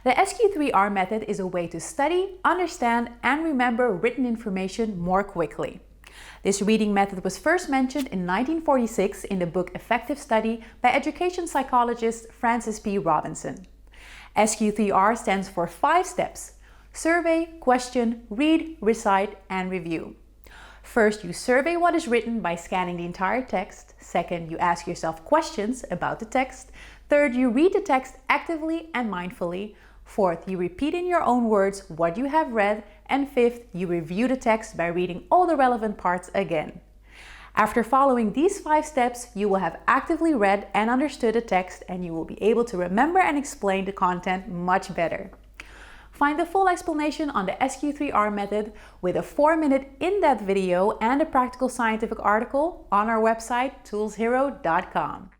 The SQ3R method is a way to study, understand, and remember written information more quickly. This reading method was first mentioned in 1946 in the book Effective Study by education psychologist Francis P. Robinson. SQ3R stands for 5 steps: survey, question, read, recite, and review. First, you survey what is written by scanning the entire text. Second, you ask yourself questions about the text. Third, you read the text actively and mindfully. Fourth, you repeat in your own words what you have read. And fifth, you review the text by reading all the relevant parts again. After following these 5 steps, you will have actively read and understood the text, and you will be able to remember and explain the content much better. Find the full explanation on the SQ3R method with a 4-minute in-depth video and a practical scientific article on our website, toolshero.com.